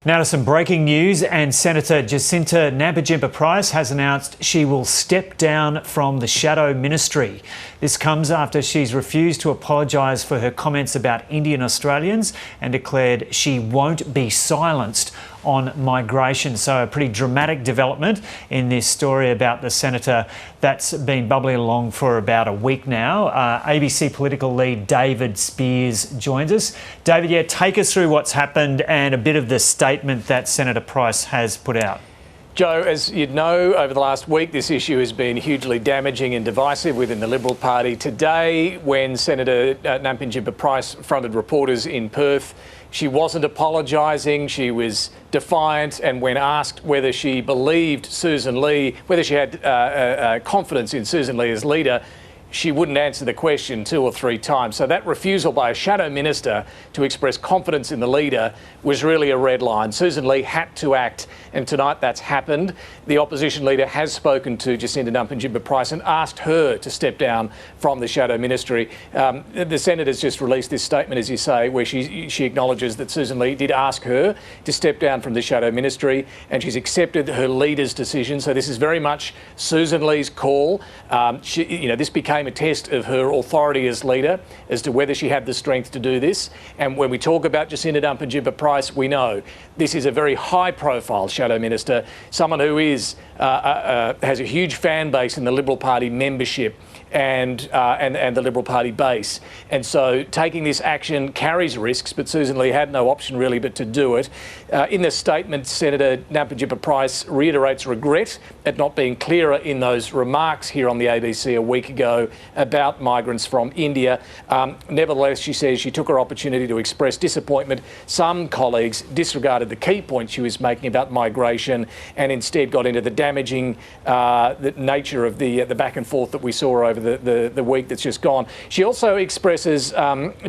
Now to some breaking news, and Senator Jacinta Nampijinpa Price has announced she will step down from the shadow ministry. This comes after she's refused to apologise for her comments about Indian Australians and declared she won't be silenced on migration. So a pretty dramatic development in this story about the senator that's been bubbling along for about a week now. ABC political lead David Spears joins us. David, take us through what's happened and a bit of the statement that Senator Price has put out. Joe, as you'd know, over the last week, this issue has been hugely damaging and divisive within the Liberal Party. Today, when Senator Nampijinpa Price fronted reporters in Perth, she wasn't apologising, she was defiant, and when asked whether she believed Sussan Ley, whether she had confidence in Sussan Ley as leader, she wouldn't answer the question 2 or 3 times. So that refusal by a shadow minister to express confidence in the leader was really a red line. Sussan Ley had to act, and tonight that's happened. The opposition leader has spoken to Jacinta Nampijinpa Price and asked her to step down from the shadow ministry. The Senator's just released this statement, as you say, where she acknowledges that Sussan Ley did ask her to step down from the shadow ministry, and she's accepted her leader's decision. So this is very much Sussan Ley's call. This became a test of her authority as leader as to whether she had the strength to do this. And when we talk about Jacinta Nampijinpa Price, we know this is a very high-profile shadow minister, someone who has a huge fan base in the Liberal Party membership and the Liberal Party base. And so taking this action carries risks, but Sussan Ley had no option really but to do it. In the statement, Senator Nampijinpa Price reiterates regret at not being clearer in those remarks here on the ABC a week ago about migrants from India. Nevertheless, she says she took her opportunity to express disappointment. Some colleagues disregarded the key point she was making about migration and instead got into the damaging the nature of the back and forth that we saw over the week that's just gone. She also expresses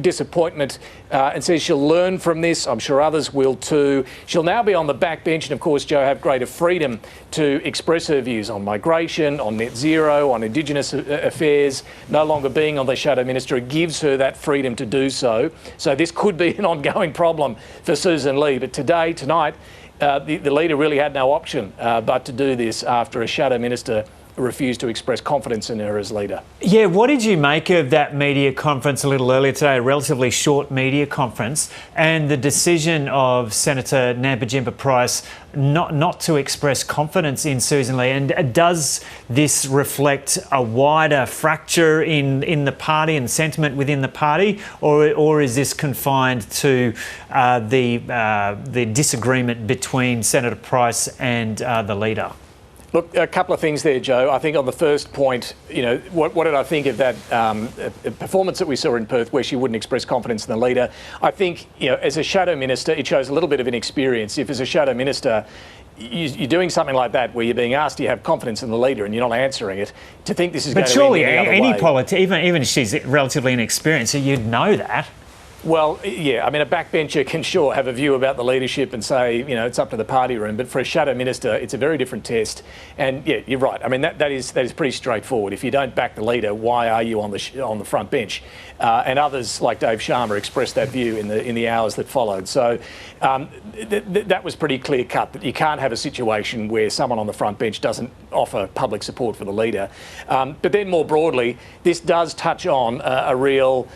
disappointment and says she'll learn from this. I'm sure others will too. She'll now be on the backbench and, of course, Joe, have greater freedom to express her views on migration, on net zero, on Indigenous affairs. No longer being on the shadow minister gives her that freedom to do so. So this could be an ongoing problem for Sussan Ley. But tonight, the leader really had no option but to do this after a shadow minister refused to express confidence in her as leader. Yeah, what did you make of that media conference a little earlier today, a relatively short media conference, and the decision of Senator Nampijinpa Price not to express confidence in Sussan Ley? And does this reflect a wider fracture in the party and sentiment within the party, or is this confined to the disagreement between Senator Price and the leader? Look, a couple of things there, Joe. I think on the first point, what did I think of that performance that we saw in Perth where she wouldn't express confidence in the leader? I think, as a shadow minister, it shows a little bit of inexperience. If as a shadow minister, you're doing something like that where you're being asked do you have confidence in the leader and you're not answering it, to think this is going to end the other way. But surely any politician, even if she's relatively inexperienced, you'd know that. Well, yeah, I mean, a backbencher can sure have a view about the leadership and say, it's up to the party room. But for a shadow minister, it's a very different test. And yeah, you're right. I mean, that is pretty straightforward. If you don't back the leader, why are you on the front bench? And others like Dave Sharma expressed that view in the hours that followed. So that was pretty clear cut, that you can't have a situation where someone on the front bench doesn't offer public support for the leader. But then more broadly, this does touch on a real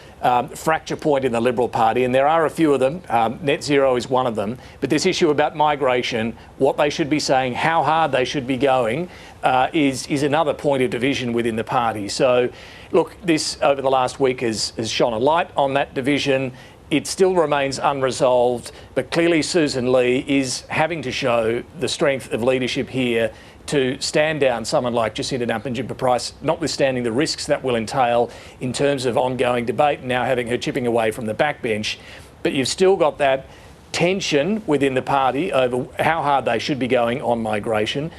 fracture point in the Liberal Party, and there are a few of them. Net zero is one of them. But this issue about migration, what they should be saying, how hard they should be going, is another point of division within the party. So, look, this over the last week has shone a light on that division. It still remains unresolved, but clearly Sussan Ley is having to show the strength of leadership here to stand down someone like Jacinta Nampijinpa Price, notwithstanding the risks that will entail in terms of ongoing debate and now having her chipping away from the backbench. But you've still got that tension within the party over how hard they should be going on migration.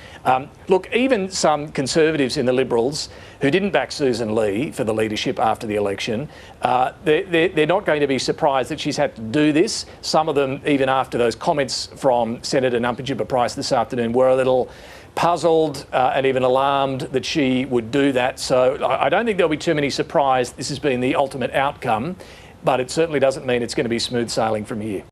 Look, even some Conservatives in the Liberals who didn't back Sussan Ley for the leadership after the election, they're not going to be surprised that she's had to do this. Some of them, even after those comments from Senator Nampijinpa Price this afternoon, were a little puzzled and even alarmed that she would do that. So I don't think there'll be too many surprised this has been the ultimate outcome, but it certainly doesn't mean it's going to be smooth sailing from here.